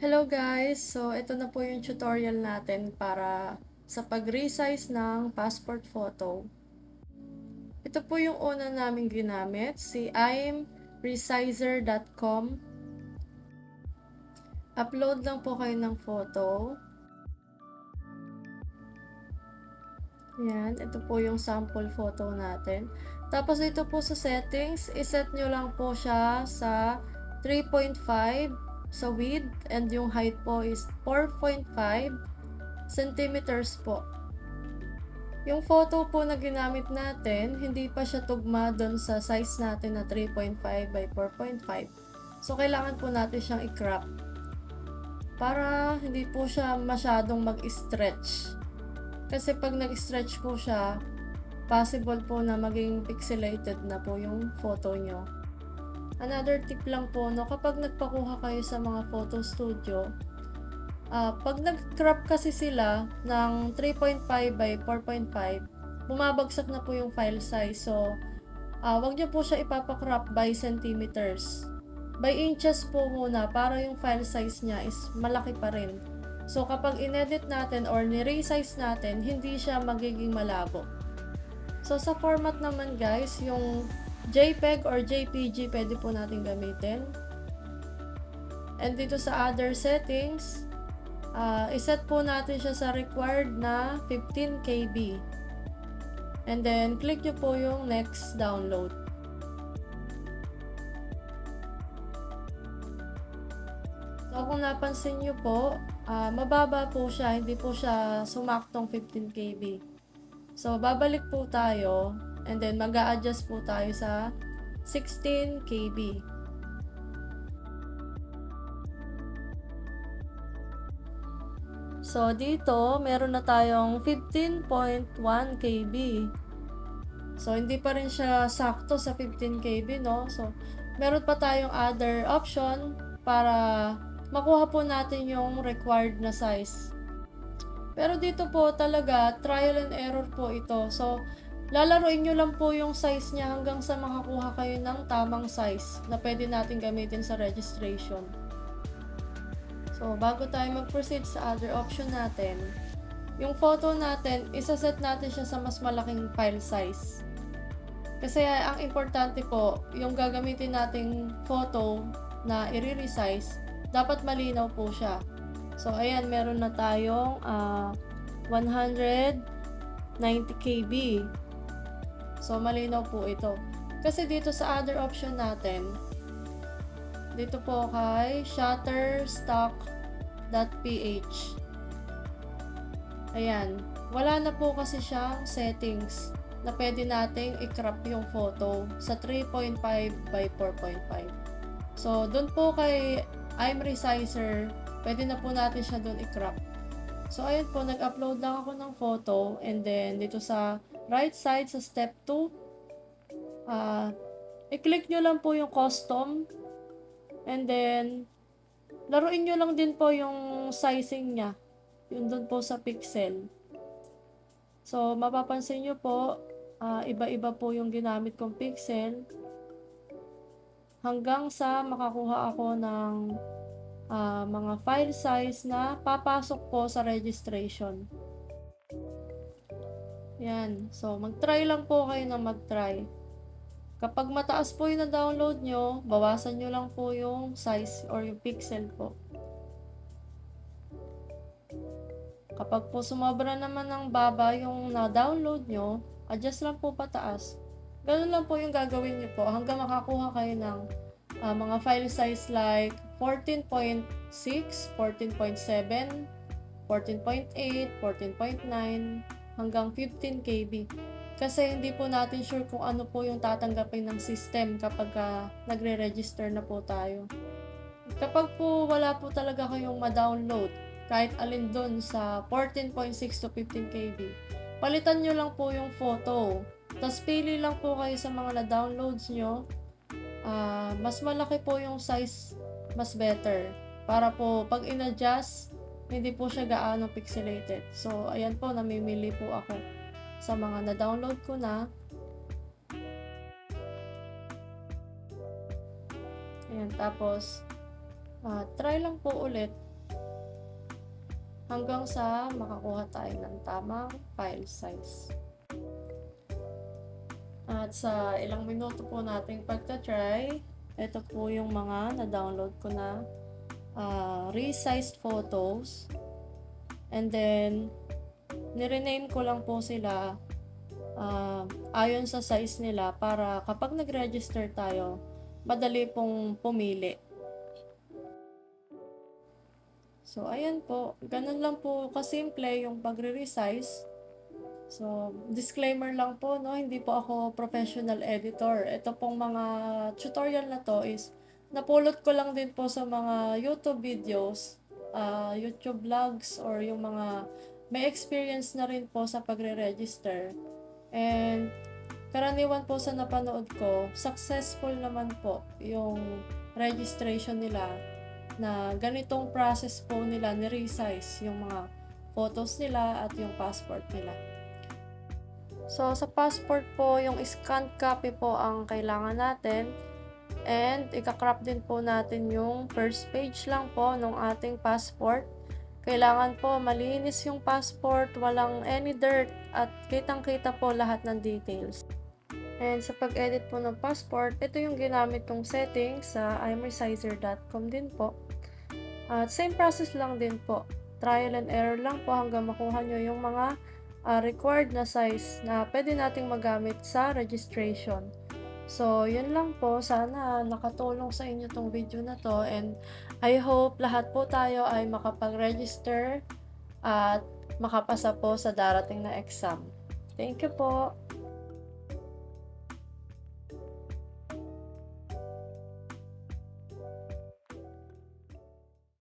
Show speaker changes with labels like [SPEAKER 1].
[SPEAKER 1] Hello guys! So, ito na po yung tutorial natin para sa pag-resize ng passport photo. Ito po yung una namin ginamit, si imresizer.com. Upload lang po kayo ng photo. Yan, ito po yung sample photo natin. Tapos ito po sa settings, iset nyo lang po siya sa 3.5 sa width and yung height po is 4.5 centimeters po. Yung photo po na ginamit natin, hindi pa siya tugma doon sa size natin na 3.5 by 4.5. So, kailangan po natin siyang i-crop para hindi po siya masyadong mag-stretch. Kasi pag nag-stretch po siya, possible po na maging pixelated na po yung photo nyo. Another tip lang po, no, kapag nagpakuha kayo sa mga photo studio, pag nag-crop kasi sila ng 3.5 by 4.5, bumabagsak na po yung file size. So, wag nyo po siya ipapakrop by centimeters. By inches po muna para yung file size niya is malaki pa rin. So, kapag inedit natin or ni-resize natin, hindi siya magiging malabo. So, sa format naman guys, yung JPEG or JPG pwede po natin gamitin. And dito sa other settings, iset po natin siya sa required na 15 KB. And then, click nyo po yung next download. So, kung napansin nyo po, mababa po siya, hindi po siya sumaktong 15 KB. So, babalik po tayo, and then mag-a-adjust po tayo sa 16 KB. So, dito, meron na tayong 15.1 KB. So, hindi pa rin siya sakto sa 15 KB, no? So, meron pa tayong other option para makuha po natin yung required na size. Pero dito po talaga, trial and error po ito. So, lalaroin nyo lang po yung size niya hanggang sa makakuha kayo ng tamang size na pwede natin gamitin sa registration. So, bago tayo mag-proceed sa other option natin, yung photo natin, isaset natin siya sa mas malaking file size. Kasi ang importante po, yung gagamitin nating photo na i-resize, dapat malinaw po siya. So, ayan, meron na tayong 190 KB. So, malinaw po ito. Kasi dito sa other option natin, dito po kay shutterstock.ph. Ayan, wala na po kasi siyang settings na pwede nating i-crop yung photo sa 3.5 by 4.5. So, dun po kay imresizer, pwede na po natin siya dun i-crop. So, ayun po, nag-upload lang ako ng photo, and then dito sa right side sa step 2, i-click nyo lang po yung custom, and then laruin nyo lang din po yung sizing niya, yun dun po sa pixel. So, mapapansin nyo po, iba-iba po yung ginamit kong pixel hanggang sa makakuha ako ng mga file size na papasok po sa registration. Yan. So, mag-try lang po kayo na mag-try. Kapag mataas po yung na-download nyo, bawasan nyo lang po yung size or yung pixel po. Kapag po sumobra naman ng baba yung na-download nyo, adjust lang po pataas. Ganun lang po yung gagawin nyo po hanggang makakuha kayo ng mga file size like 14.6, 14.7, 14.8, 14.9, hanggang 15 KB. Kasi hindi po natin sure kung ano po yung tatanggapin ng system kapag nagre-register na po tayo. Kapag po wala po talaga kayong ma-download, kahit alin doon sa 14.6 to 15 KB, palitan nyo lang po yung photo. Tapos pili lang po kayo sa mga na-downloads nyo. Mas malaki po yung size, mas better. Para po pag in-adjust, hindi po siya gaano pixelated. So, ayan po, namimili po ako sa mga na-download ko na. Ayan, tapos, try lang po ulit. hanggang sa makakuha tayo ng tamang file size. At sa ilang minuto po nating pagta-try, ito po yung mga na-download ko na resized photos. And then, nirename ko lang po sila ayon sa size nila para kapag nag-register tayo, madali pong pumili. So, ayan po. Ganun lang po kasimple yung pagre-resize. So, disclaimer lang po, no, hindi po ako professional editor. Ito pong mga tutorial na to is napulot ko lang din po sa mga YouTube videos, YouTube vlogs, or yung mga may experience na rin po sa pagre-register. And karaniwan po sa napanood ko, successful naman po yung registration nila na ganitong process po nila ni-resize yung mga photos nila at yung passport nila. So, sa passport po, yung scanned copy po ang kailangan natin. And, ika-crop din po natin yung first page lang po ng ating passport. Kailangan po malinis yung passport, walang any dirt, at kitang-kita po lahat ng details. And sa pag-edit po ng passport, ito yung ginamit kong settings sa imresizer.com din po. At same process lang din po. Trial and error lang po hanggang makuha nyo yung mga required na size na pwede nating magamit sa registration. So, yun lang po. Sana nakatulong sa inyo tong video na to, and I hope lahat po tayo ay makapag-register at makapasa po sa darating na exam. Thank you po!